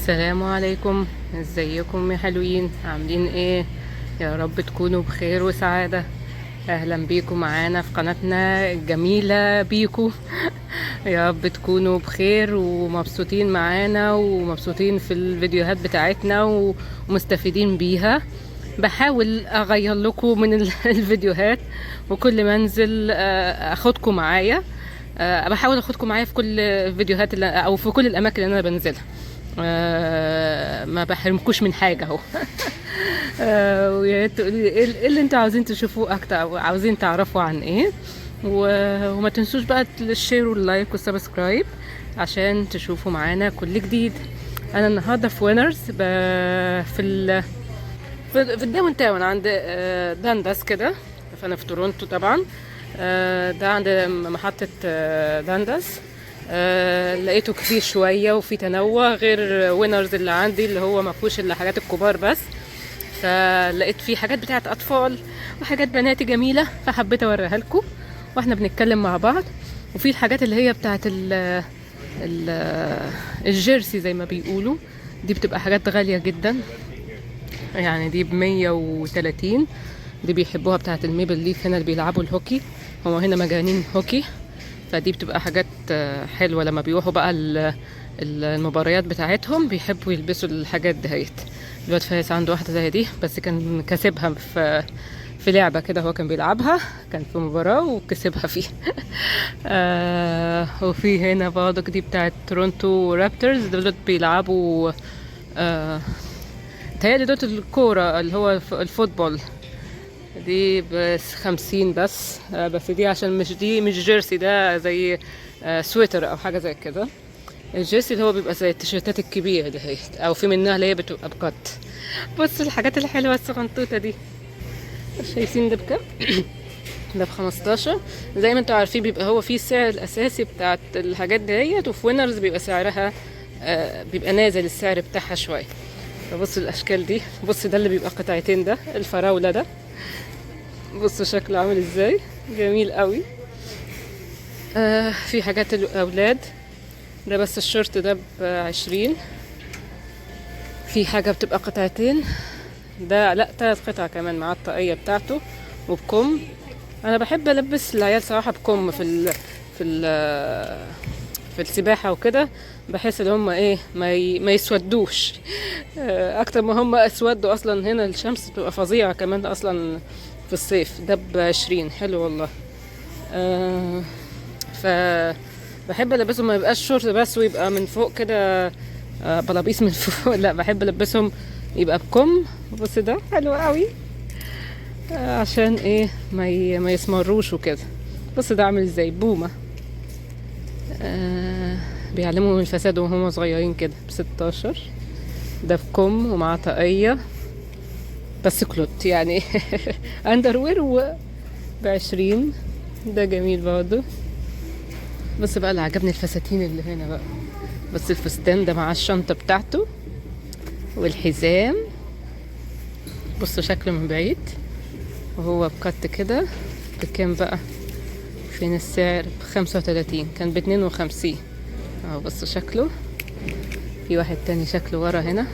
السلام عليكم. ازيكم يا حلوين؟ عاملين ايه؟ يا رب تكونوا بخير وسعادة. اهلا بيكم معانا في قناتنا الجميلة بيكو. يا رب تكونوا بخير ومبسوطين معانا ومبسوطين في الفيديوهات بتاعتنا ومستفيدين بيها. بحاول اغير لكم من الفيديوهات، وكل ما انزل اخدكم معايا. بحاول اخدكم معايا في كل الفيديوهات او في كل الاماكن اللي انا بنزلها. ما بحرمكوش من حاجه اهو. ويا ريت تقولي لي ايه اللي انتوا عاوزين تشوفوه اكتر او عاوزين تعرفوا عن ايه. وما تنسوش بقى الشير واللايك والسبسكرايب عشان تشوفوا معانا كل جديد. انا النهارده في وينرز في الداون تاون عند دانداس كده. فانا في تورونتو طبعا. ده عند محطة دانداس. لقيته كتير شوية وفي تنوع غير وينرز اللي عندي اللي هو ما فيهوش الا حاجات الكبار بس. فلقيت فيه حاجات بتاعت اطفال وحاجات بناتي جميلة، فحبيت اوريها لكم واحنا بنتكلم مع بعض. وفي الحاجات اللي هي بتاعت الجيرسي زي ما بيقولوا، دي بتبقى حاجات غالية جدا. يعني دي ب130. دي بيحبوها بتاعت الميبل ليف هنا اللي بيلعبوا الهوكي. هو هنا مجانين هوكي، فدي بتبقى حاجات حلوة. لما بيروحوا بقى المباريات بتاعتهم بيحبوا يلبسوا الحاجات دهيت. الواد فايز عنده واحدة زي دي، بس كان كسبها في لعبة كده هو كان بيلعبها، كان في مباراة وكسبها فيه. وفي هنا برضه دي بتاعت تورونتو رابترز، دول بيلعبوا تهيألي دوت الكورة اللي هو الفوتبول. دي بس 50 بس. بس دي عشان مش جيرسي، ده زي سويتر او حاجة زي كده. الجيرسي اللي هو بيبقى زي التيشيرتات الكبيرة دي هي، او في منها اللي هي بتبقى بقط. بص الحاجات الحلوة الصغنطوطة دي، شايفين ده بكام؟ ده ب15. زي ما انتوا عارفين بيبقى هو فيه السعر الاساسي بتاعت الحاجات ديت، وفي وينرز بيبقى سعرها بيبقى نازل السعر بتاعها شوية. فبصوا الاشكال دي، بص ده اللي بيبقى قطعتين، ده الفراولة ده، بصوا شكله عامل ازاي، جميل قوي. في حاجات الاولاد، ده بس الشورت ده ب20. في حاجة بتبقى قطعتين، ده لا 3 قطع كمان مع الطاقية بتاعته وبكم. انا بحب البس العيال صراحة بكم في السباحة وكده، بحيث ان هم ايه ما يسودوش. اكتر ما هم اسودوا اصلا. هنا الشمس بتبقى فظيعة كمان اصلا في الصيف. ده ب20 حلو والله. فبحب البسهم ما يبقاش شورت بس ويبقى من فوق كده بلابيس من فوق. لا بحب البسهم يبقى بكم. بص ده حلو قوي. عشان ايه ما يسمروش وكده. بص ده عامل ازاي بومة. بيعلموا من الفساد وهم صغيرين كده ب16. ده بكم ومع طاقية بس كلوت يعني. اندروير ب20. ده جميل برضه. بس بقى اللي عجبني الفساتين اللي هنا بقى. بس الفستان ده مع الشنطة بتاعته والحزام، بصوا شكله من بعيد وهو بكت كده. بكام بقى؟ فين السعر؟ ب35. كان ب52 اهو. بصوا شكله. في واحد تاني شكله ورا هنا.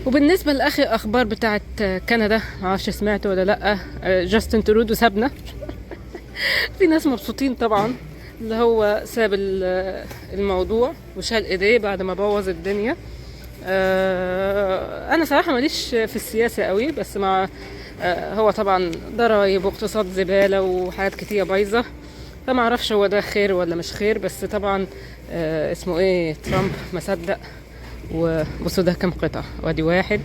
وبالنسبة لآخر أخبار بتاعت كندا، معرفش سمعتوا ولا لأ، جاستن ترودو سابنا. في ناس مبسوطين طبعا، اللي هو ساب الموضوع وشال ايديه بعد ما بوظ الدنيا. انا صراحة ماليش في السياسة قوي، بس مع هو طبعا ضرايب واقتصاد زبالة وحاجات كتير بايظة، فما اعرفش هو ده خير ولا مش خير. بس طبعا اسمه ايه، ترامب مصدق. وبصوا ده كم قطعة، وادي واحد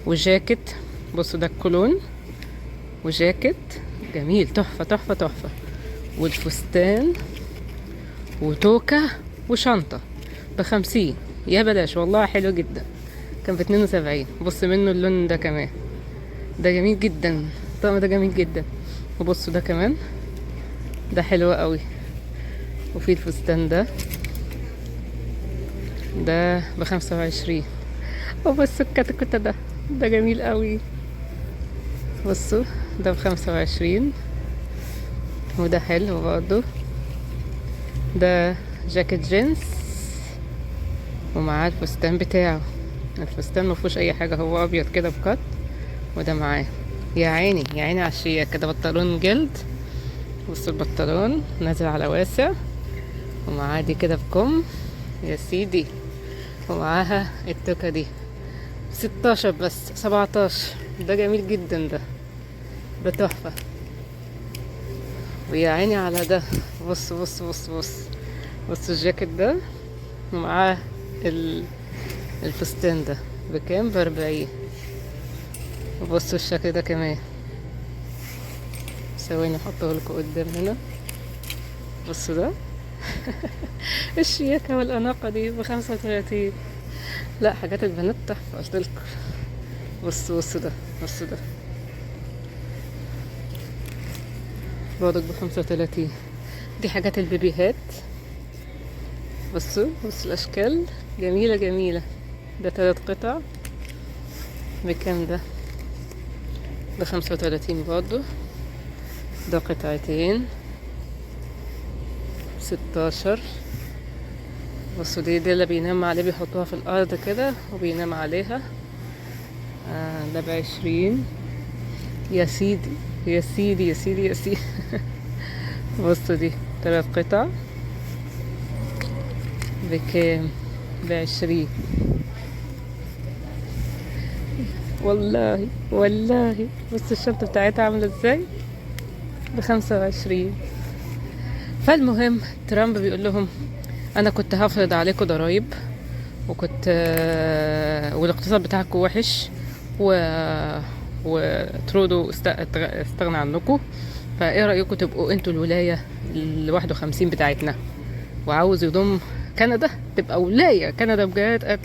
وجاكيت. بصوا ده الكولون وجاكيت جميل، تحفة تحفة تحفة. والفستان وتوكة وشنطة ب50. يا بلاش والله، حلو جدا. كان ب72. بص منه اللون ده كمان، ده جميل جدا. الطقم ده جميل جدا. وبصوا ده كمان، ده حلو قوي. وفي الفستان ده ب25. وبصوا الكتكوت ده جميل قوي. بصوا ده ب25. وده حلو برضه. ده جاكيت جينز ومعاه الفستان بتاعه. الفستان مفهوش اي حاجة، هو ابيض كده بقط، وده معاه. يا عيني يا عيني على الشياكة كده، بنطلون جلد. بصوا البنطلون نازل على واسع، ومعاه دي كده بكم يا سيدي، ومعاها التوكة دي 16 بس 17. ده جميل جدا ده، ده تحفة. ويا عيني على ده، بص بص بص بص بص الجاكيت ده، ومعاه الفستان ده بكام؟ ب40. وبصوا الشكل ده كمان، ثواني احطه لكم قدام هنا. بصوا ده الشياكة والأناقة دي ب35. لا حاجات البنات تحفة قلتلكوا. بصوا ده، بصوا ده برضك ب35. دي حاجات البيبيهات. بصوا الأشكال جميلة جميلة. ده 3 قطع بكام ده؟ ب35 برضو. ده قطعتين 16. بصوا دي اللي بينام عليه، بيحطوها في الأرض كده وبينام عليها. ده ب20. يا سيدي يا سيدي يا سيدي يا سيدي بصوا دي 3 قطع بكام؟ ب20. والله والله بص الشنطة بتاعتها عاملة ازاي، ب25. فالمهم ترامب بيقول لهم انا كنت هفرض عليكم ضرايب، وكنت والاقتصاد بتاعكم وحش، وترودو استغنى عنكم، فايه رأيكم تبقوا انتوا الولاية ال51 بتاعتنا، وعاوز يضم كندا تبقى ولاية. كندا بجد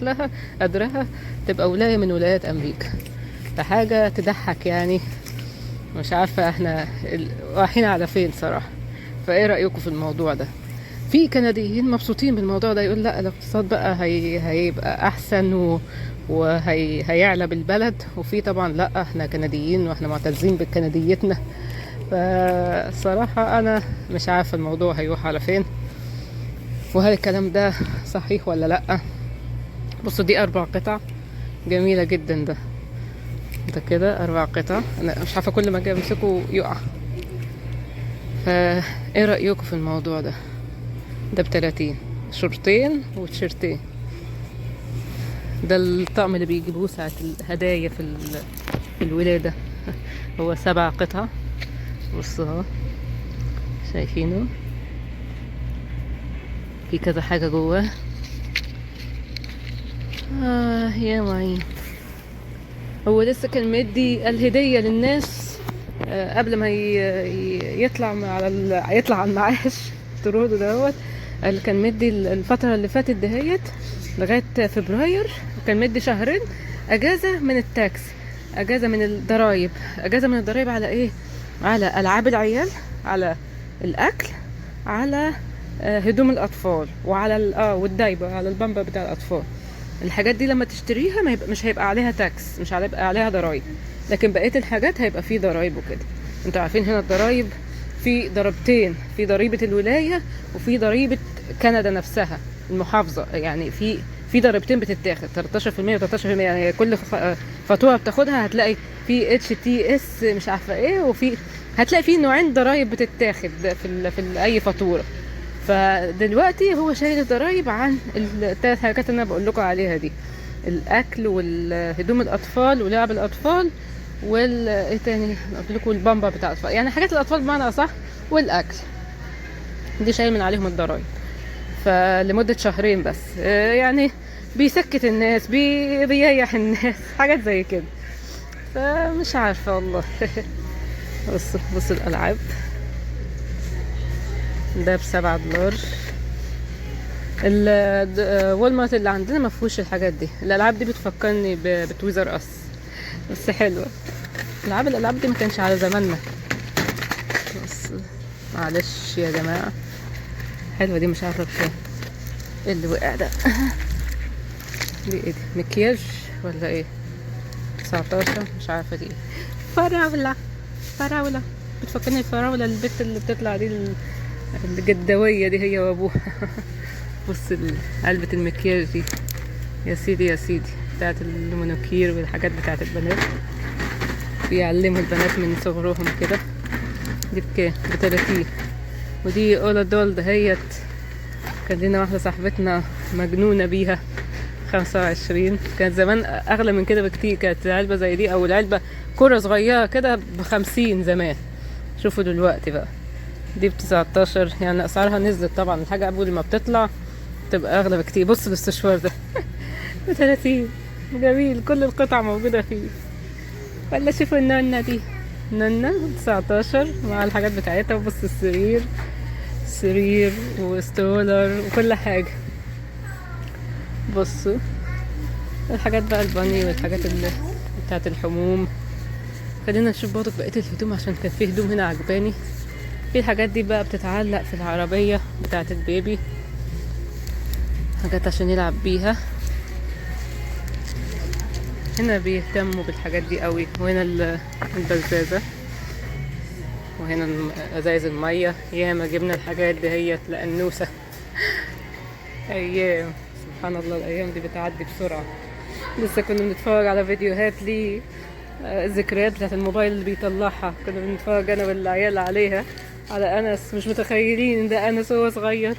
قدرها تبقى ولاية من ولايات أمريكا. فحاجة تضحك يعني، مش عارفة احنا رايحين على فين صراحة. فايه رأيكم في الموضوع ده؟ في كنديين مبسوطين بالموضوع ده، يقول لا الاقتصاد بقى هيبقى أحسن وهيعلى بالبلد. وفي طبعا لا احنا كنديين واحنا معتزين بكنديتنا. فصراحة أنا مش عارفة الموضوع هيروح على فين، وهل الكلام ده صحيح ولا لأ. بصوا دي 4 قطع جميلة جدا. ده كده 4 قطع، أنا مش عارفة كل ما أجي أمسكه يقع. فإيه رأيكم في الموضوع ده؟ ده ب30، شورتين وتيشيرتين. ده الطقم اللي بيجيبوه ساعة الهدايا في الولادة. هو 7 قطع. بصوا اهو، شايفينه في كذا حاجة جواه. يا معين. هو لسه كان مدي الهدية للناس قبل ما يطلع على المعاش ترودو دوت. اللي كان مدي الفترة اللي فاتت دهيت لغاية فبراير، وكان مدي 2 شهر اجازة من التاكس، اجازة من الضرايب. اجازة من الضرايب على ايه؟ على العاب العيال، على الاكل، على هدوم الاطفال، وعلى والدايبر، على البامبر بتاع الاطفال. الحاجات دي لما تشتريها مش هيبقى عليها تاكس، مش هيبقى عليها ضرايب. لكن بقية الحاجات هيبقى فيه ضرايب وكده. انتوا عارفين هنا الضرايب في ضريبتين، في ضريبة الولاية وفي ضريبة كندا نفسها المحافظة. يعني في ضريبتين بتتاخد، 13% و13%. يعني كل فاتورة بتاخدها هتلاقي في HTS مش عارفة ايه، وفي هتلاقي في نوعين ضرايب بتتاخد في اي فاتورة. فدلوقتي هو شايل الضرايب عن ال3 حاجات اللي انا بقول لكم عليها دي: الاكل والهدوم الاطفال ولعب الاطفال ايه تاني قلت لكم؟ البامبا بتاع الاطفال، يعني حاجات الاطفال بمعنى اصح، والاكل. دي شايل من عليهم الضرايب. فلمدة 2 شهر بس، يعني بيسكت الناس، بيريح الناس، حاجات زي كده. فمش عارفة والله. بص الالعاب ده ب$7. الوالمارت اللي عندنا ما فيهوش الحاجات دي. الالعاب دي بتفكرني بتويزر اس، بس حلوه. الالعاب دي ما كانش على زماننا. بس معلش يا جماعه، حلوه دي. مش عارفه بكام. ايه اللي وقع ده؟ دي ايه؟ دي مكياج ولا ايه؟ 19. مش عارفه دي ايه. فراوله بتفكرني الفراوله، البت اللي بتطلع دي الجدويه دي، هي وابوها. بص علبة المكياج دي يا سيدي يا سيدي، بتاعت المونوكير والحاجات بتاعت البنات، بيعلموا البنات من صغرهم كده. دي بكام؟ ب30. ودي اولا دول دهيت، كان لنا واحدة صاحبتنا مجنونة بيها، 25. كانت زمان اغلى من كده بكتير، كانت علبة زي دي او العلبة كرة صغيرة كده ب50 زمان. شوفوا دلوقتي بقى، دي ب19. يعني اسعارها نزلت طبعا، الحاجة اول ما بتطلع تبقى اغلى بكتير. بص الاستشوار ده ب30. جميل، كل القطع موجودة فيه. ولا شوفوا النونة دي، نونة 19 مع الحاجات بتاعتها. وبص السرير، سرير وستولر وكل حاجة. بصوا الحاجات بقى الباني والحاجات اللي بتاعت الحموم. خلينا نشوف برضه بقية الهدوم، عشان كان في هدوم هنا عجباني. في الحاجات دي بقى بتتعلق في العربية بتاعت البيبي، حاجات عشان يلعب بيها. هنا بيهتموا بالحاجات دي قوي. وهنا البزازة، وهنا ازايز المية. ياما جبنا الحاجات دي، هي لأنوسة. ايام سبحان الله، الايام دي بتعدي بسرعة. لسه كنا بنتفرج على فيديوهات لي الذكريات بتاعت الموبايل اللي بيطلعها. كنا بنتفرج انا والعيال عليها، على انس. مش متخيلين ان ده انس وهو صغير.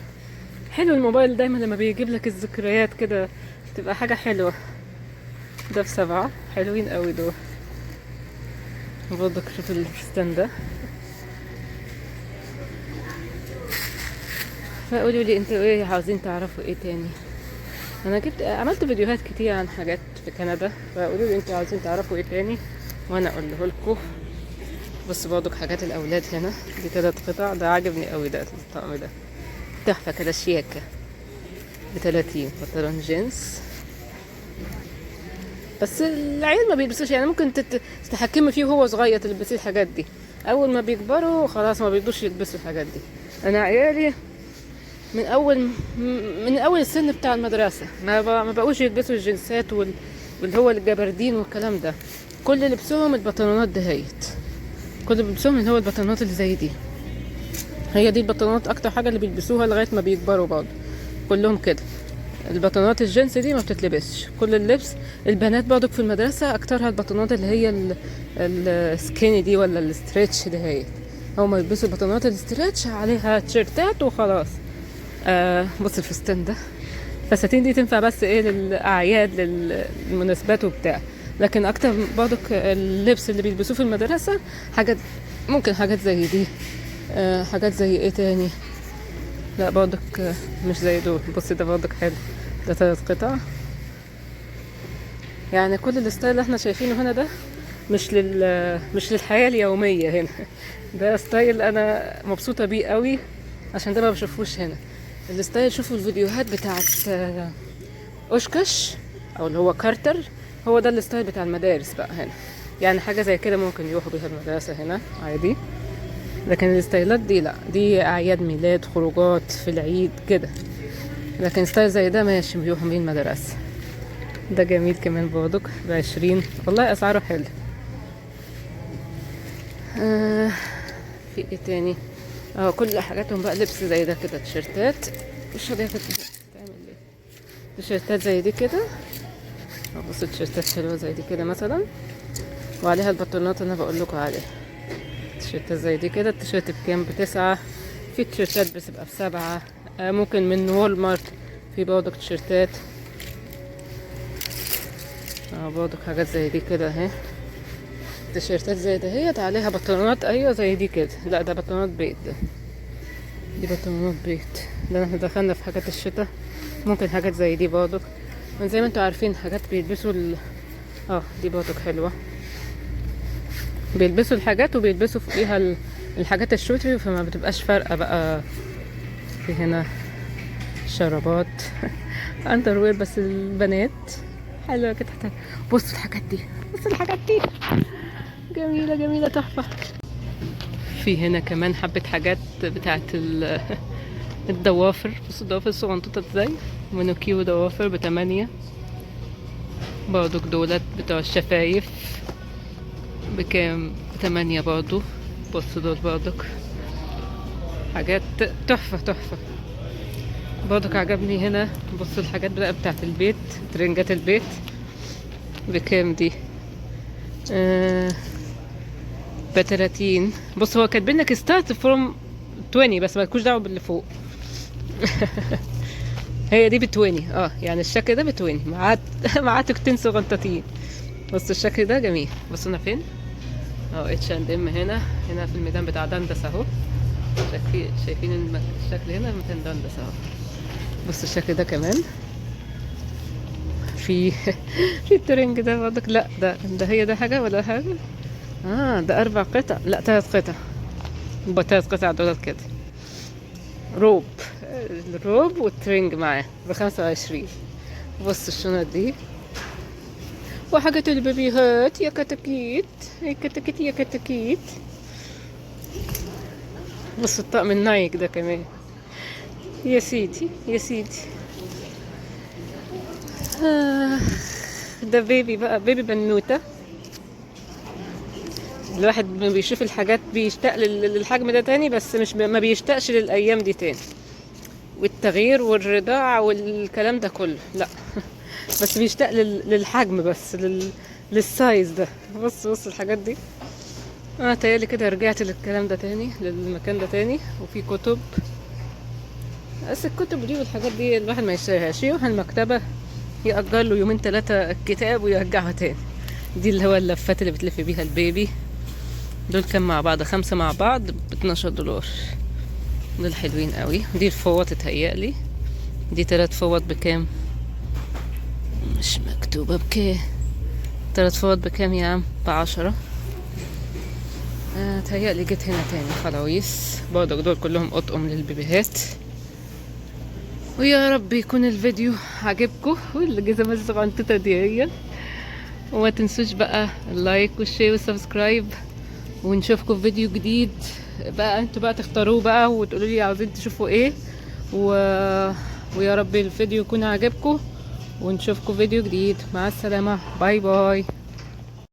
حلو الموبايل دايما لما بيجيب لك الذكريات كده، تبقى حاجة حلوة. ده ب7، حلوين قوي دول. برضك شوف الفستان ده. فقولوا لي انتوا ايه عاوزين تعرفوا ايه تاني. انا عملت فيديوهات كتير عن حاجات في كندا، فقولوا لي انتوا عاوزين تعرفوا ايه تاني وانا اقوله لكم. بص برضك حاجات الاولاد هنا، دي 3 قطع. ده عاجبني قوي، ده الطقم ده تحفه كده، شياكه. ب30 بنطلون جينز. بس العيال ما بيلبسوش، يعني ممكن تتحكمي فيه وهو صغير تلبسيه الحاجات دي. اول ما بيكبروا خلاص ما بيقدرش يلبسوا الحاجات دي. انا عيالي من اول السن بتاع المدرسه ما بقوش يلبسوا الجنسات واللي هو الجبردين والكلام ده. كل لبسهم البنطلونات دهيت، كل لبسهم اللي هو البنطلونات اللي زي دي. هي دي البنطلونات اكتر حاجه اللي بيلبسوها لغايه ما بيكبروا برضه، كلهم كده. البنطلونات الجينز دي ما بتتلبسش. كل اللبس البنات برضه في المدرسه اكترها البنطلونات اللي هي السكيني دي ولا الستريتش دهيت. هما يلبسوا البنطلونات الستريتش عليها تيشيرتات وخلاص. بص الفستان ده، الفساتين دي تنفع بس ايه للاعياد، للمناسبات وبتاع. لكن اكتر برضك اللبس اللي بيلبسوه في المدرسه حاجات، ممكن حاجات زي دي. حاجات زي ايه تاني؟ لا برضك مش زي دول. بص ده برضك حلو، ده 3 قطع. يعني كل الستايل اللي احنا شايفينه هنا ده مش للحياه اليوميه هنا. ده ستايل انا مبسوطه بيه قوي، عشان ده ما بشوفوش هنا. الستايل شوفوا الفيديوهات بتاعت اوشكش او اللي هو كارتر، هو ده الستايل بتاع المدارس بقى هنا. يعني حاجه زي كده ممكن يروحوا بيها المدرسه هنا عادي. لكن الستايلات دي لا، دي اعياد ميلاد، خروجات في العيد كده. لكن ستايل زي ده ماشي بيروحوا بيه المدرسه. ده جميل كمان برضك ب20. والله اسعاره حلو. في ايه تاني؟ كل حاجاتهم بقى لبس زي ده كده، تيشيرتات. مش هديها كده بتعمل ايه؟ تيشيرتات زي دي كده. بصوا تيشيرتات حلوه زي دي كده مثلا، وعليها البنطلونات اللي انا بقول لكم عليها. تيشيرتات زي دي كده. التيشيرت بكام؟ ب9. في تيشيرتات بتبقى ب7. ممكن من وول مارت في برضك تيشيرتات. برضك حاجات زي دي كده اهي. تيشيرتات زي دهيت عليها بنطلونات، ايوه زي دي كده. لا ده بنطلونات بيت، دي بنطلونات بيت. ده احنا دخلنا في حاجات الشتاء، ممكن حاجات زي دي برضك. زي ما انتوا عارفين حاجات بيلبسوا دي برضك حلوه. بيلبسوا الحاجات وبيلبسوا فيها الحاجات الشتوي، فما بتبقاش فارقه بقى. في هنا شرابات اندروير بس البنات، حلوه كده. بصوا الحاجات دي، بصوا الحاجات دي جميله جميله تحفه. في هنا كمان حبه حاجات بتاعت الضوافر. بصوا الضوافر الصغنطوطه ازاي، مونوكيو ضوافر ب8. برضو دولت بتوع الشفايف بكام؟ ب8 برضو. بصوا دول برضو حاجات تحفه تحفه. برضك عجبني هنا. بصوا الحاجات بقى بتاعت البيت، ترنجات البيت بكام دي؟ ب30. بص هو كاتبين لك ستارت فروم 20 بس مالكوش دعوه باللي فوق. هي دي ب20. يعني الشكل ده ب20 معاه تكتين صغنطتين. بص الشكل ده جميل. بصوا انا فين؟ H&M هنا في الميدان بتاع دندس اهو. شايفين الشكل هنا ميدان دندس اهو. بص الشكل ده كمان في في الترنج ده برضك. لا ده هي ده حاجه ولا حاجه؟ ده 4 قطع، لا 3 قطع. يبقى 3 قطع دولار كده. روب، الروب والترنج معاه ب25. بص الشنط دي وحاجة البيبيهات. يا كتاكيت يا كتاكيت يا كتاكيت. بص الطقم النايك ده كمان. يا سيدي يا سيدي. ده بيبي بقى، بيبي بنوتة. الواحد ما بيشوف الحاجات بيشتاق للحجم ده تاني، بس مش ما بيشتاقش للأيام دي تاني والتغيير والرضاعة والكلام ده كله، لا. بس بيشتاق للحجم، بس للسايز ده. بص الحاجات دي. تهيألي كده رجعت للكلام ده تاني، للمكان ده تاني. وفي كتب، بس الكتب دي والحاجات دي الواحد ما يشتريهاش. يروح المكتبة يأجر له 2 3 الكتاب ويرجعها تاني. دي اللي هو اللفات اللي بتلف بيها البيبي. دول كام مع بعض؟ 5 مع بعض ب12 $. دول حلوين قوي. دي الفوط تهيألي. دي 3 فوط بكام؟ مش مكتوبة بكام. 3 فوط بكام يا عم؟ ب10. تهيألي جيت هنا تاني خلاويص. برضه دول كلهم أطقم للبيبيهات. ويا رب يكون الفيديو عجبكم والجزمة الصغنطوطة دي. وما تنسوش بقى اللايك والشير والسبسكرايب. ونشوفكم في فيديو جديد بقى. انتوا بقى تختاروه بقى وتقولوا لي عاوزين تشوفوا ايه. ويا رب الفيديو يكون عجبكم. ونشوفكم في فيديو جديد. مع السلامة. باي باي.